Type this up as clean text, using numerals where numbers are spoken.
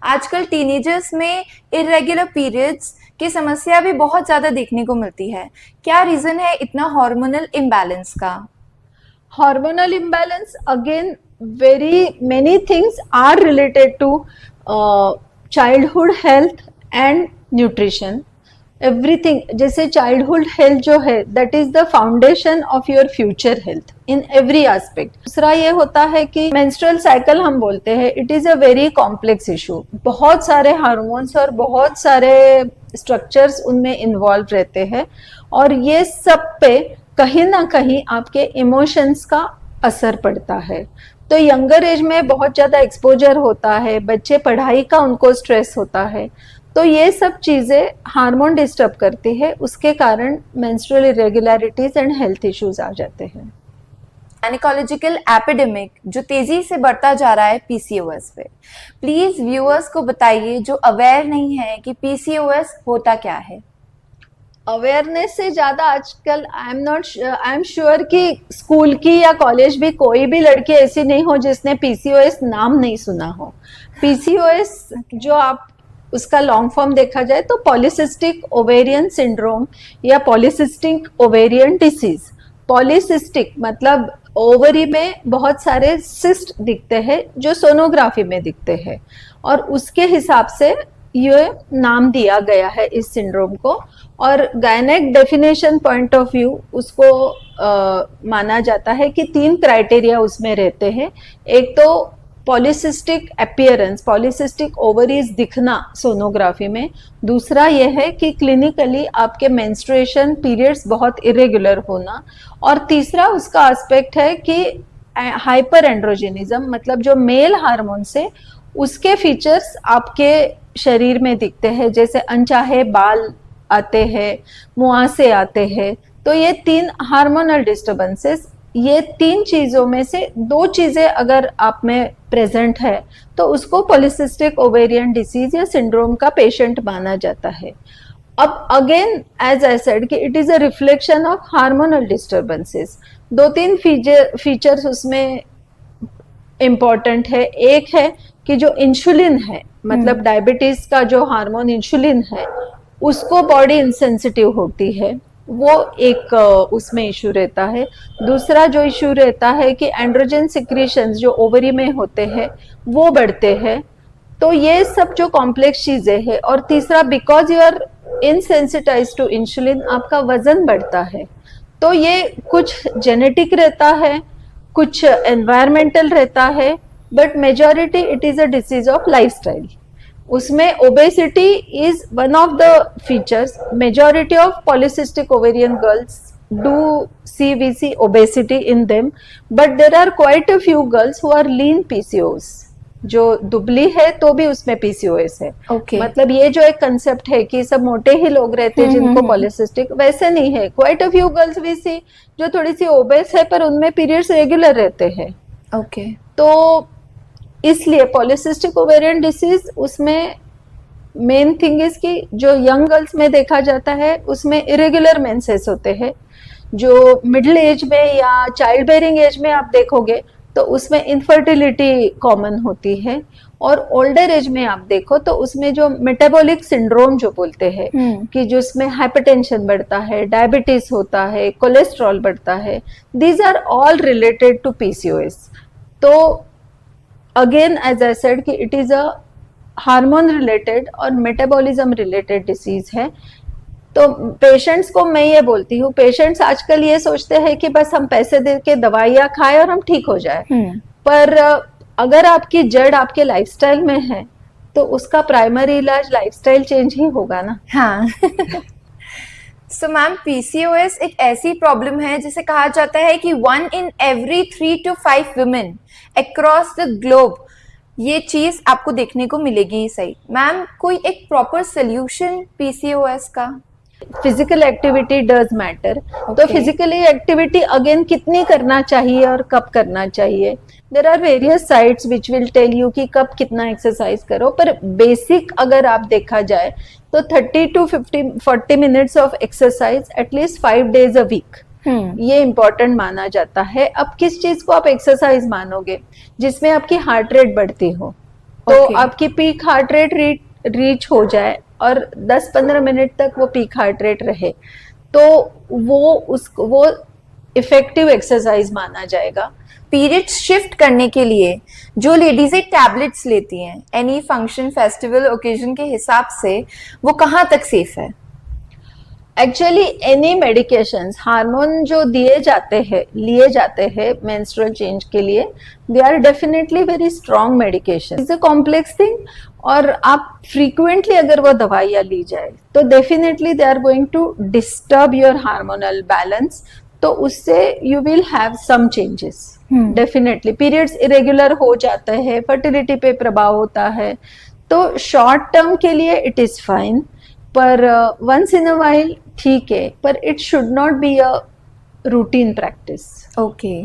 आजकल टीनेजर्स में irregular periods की समस्या भी बहुत ज़्यादा देखने को मिलती है। क्या रीज़न है इतना हार्मोनल इम्बैलेंस का? Hormonal imbalance, again, very many things are related to childhood health and nutrition. Everything, जैसे चाइल्डहुड हेल्थ जो है that is the foundation of your future health in every aspect. दूसरा ये होता है कि मेंस्ट्रुअल साइकिल हम बोलते हैं, it is a very complex issue. बहुत सारे हार्मोन्स और बहुत सारे स्ट्रक्चर्स उनमें इन्वॉल्व रहते हैं और ये सब पे कहीं ना कहीं आपके इमोशंस का असर पड़ता है। तो यंगर एज में बहुत ज़्यादा एक्सपोजर होता है, बच्चे पढ़ाई का उनको स्ट्रेस होता है, तो ये सब चीज़ें हार्मोन डिस्टर्ब करती है, उसके कारण menstrual irregularities and health issues आ जाते हैं। गायनेकोलॉजिकल एपिडेमिक जो तेजी से बढ़ता जा रहा है पीसीओएस पे, प्लीज व्यूअर्स को बताइए जो अवेयर नहीं है कि पीसीओएस होता क्या है। अवेयरनेस से ज़्यादा आजकल आई एम श्योर कि स्कूल की या कॉलेज भी कोई भी लड़की ऐसी नहीं हो जिसने पीसीओएस नाम नहीं सुना हो। पीसीओएस जो आप उसका लॉन्ग फॉर्म देखा जाए तो पॉलीसिस्टिक ओवेरियन सिंड्रोम या पॉलीसिस्टिक ओवेरियन डिसीज। पॉलीसिस्टिक मतलब ओवरी में बहुत सारे सिस्ट दिखते हैं जो सोनोग्राफी में दिखते हैं और उसके हिसाब से ये नाम दिया गया है इस सिंड्रोम को। और gynaec definition point of view उसको माना जाता है कि 3 क्राइटेरिया उसमें रहते हैं। एक तो पॉलीसिस्टिक अपीयरेंस, पॉलीसिस्टिक ओवरीज दिखना सोनोग्राफी में। दूसरा यह है कि क्लिनिकली आपके मेंस्ट्रुएशन पीरियड्स बहुत इरेगुलर होना। और तीसरा उसका एस्पेक्ट है कि हाइपर एंड्रोजेनिज्म, मतलब जो मेल हार्मोन से उसके फीचर्स आपके शरीर में दिखते हैं, जैसे अनचाहे बाल आते हैं, मुहासे आते हैं। तो ये 3 हार्मोनल डिस्टर्बेंसेस, ये 3 चीज़ों में से 2 चीज़ें अगर आप में प्रेजेंट है तो उसको पॉलीसिस्टिक ओवेरियन डिसीज या सिंड्रोम का पेशेंट माना जाता है। अब अगेन एज आई सेड कि it is a reflection of hormonal disturbances. 2-3 features उसमें इम्पॉर्टेंट है। एक है कि जो इंसुलिन है, मतलब डायबिटीज का जो हार्मोन इंसुलिन है उसको बॉडी इंसेंसिटिव होती है, वो एक उसमें इशू रहता है। दूसरा जो इशू रहता है कि एंड्रोजन सिक्रीशंस जो ओवरी में होते हैं वो बढ़ते हैं। तो ये सब जो कॉम्प्लेक्स चीज़ें हैं। और तीसरा, because you are insensitise to insulin, आपका वजन बढ़ता है। तो ये कुछ जेनेटिक रहता है, कुछ एनवायरमेंटल रहता है, but majority it is a disease of lifestyle. उसमें obesity is one of the features. Majority of polycystic ovarian girls do we see obesity in them, but there are quite a few girls who are lean PCOS, जो दुबली है तो भी उसमें PCOS है। मतलब ये जो एक कंसेप्ट है कि सब मोटे ही लोग रहते हैं जिनको पॉलीसिस्टिक, वैसे नहीं है। Quite a few girls we see जो थोड़ी सी ओबेस है पर उनमें पीरियड्स रेगुलर रहते हैं। तो इसलिए पॉलीसिस्टिक ओवेरियन डिसीज उसमें मेन थिंग इज कि जो यंग गर्ल्स में देखा जाता है उसमें इरेगुलर मेंसेस होते हैं। जो मिडिल एज में या चाइल्ड बेयरिंग एज में आप देखोगे तो उसमें इनफर्टिलिटी कॉमन होती है। और ओल्डर एज में आप देखो तो उसमें जो मेटाबॉलिक सिंड्रोम जो बोलते हैं कि जो उसमें हाइपरटेंशन बढ़ता है, डायबिटीज होता है, कोलेस्ट्रॉल बढ़ता है, these are all related to PCOS। तो अगेन एज आई सेड कि it is a hormone related और मेटाबॉलिज्म रिलेटेड डिसीज है। तो पेशेंट्स को मैं ये बोलती हूँ, पेशेंट्स आजकल ये सोचते हैं कि बस हम पैसे दे के दवाइयाँ खाएं और हम ठीक हो जाए, पर अगर आपकी जड़ आपके लाइफस्टाइल में है तो उसका प्राइमरी इलाज लाइफस्टाइल चेंज ही होगा ना। हाँ। सो मैम, PCOS एक ऐसी प्रॉब्लम है जिसे कहा जाता है कि 1 in every 3 to 5 women across the globe ये चीज आपको देखने को मिलेगी। सही मैम, कोई एक प्रॉपर सोल्यूशन PCOS का? Physical activity does matter. तो फिजिकली एक्टिविटी अगेन कितनी करना चाहिए और कब करना चाहिए, there are various sites which will tell you कि कब कितना एक्सरसाइज करो। पर बेसिक अगर आप देखा जाए तो 30 to 40 minutes of exercise at least 5 days a week, ये इंपॉर्टेंट माना जाता है। अब किस चीज को आप एक्सरसाइज मानोगे? जिसमें आपकी हार्ट रेट बढ़ती हो तो Okay. आपकी पीक हार्ट रेट रीच हो जाए और 10-15 मिनट तक वो पीक हार्ट रेट रहे, तो वो इफेक्टिव एक्सरसाइज माना जाएगा। पीरियड्स शिफ्ट करने के लिए जो लेडीजें टैबलेट्स लेती हैं एनी फंक्शन फेस्टिवल ओकेजन के हिसाब से, वो कहाँ तक सेफ है? एक्चुअली एनी मेडिकेशंस, हार्मोन जो लिए जाते हैं मेंस्ट्रुअल चेंज के लिए, they are definitely very strong medication. It's a complex thing, और आप फ्रीक्वेंटली अगर वो दवाइयाँ ली जाए तो definitely they are going to disturb your hormonal balance, तो उससे you will have some changes. Definitely periods irregular हो जाते हैं, फर्टिलिटी पे प्रभाव होता है, तो शॉर्ट टर्म के लिए इट इज फाइन, पर वंस इन अ वाइल ठीक है, पर it should not be a routine practice. Okay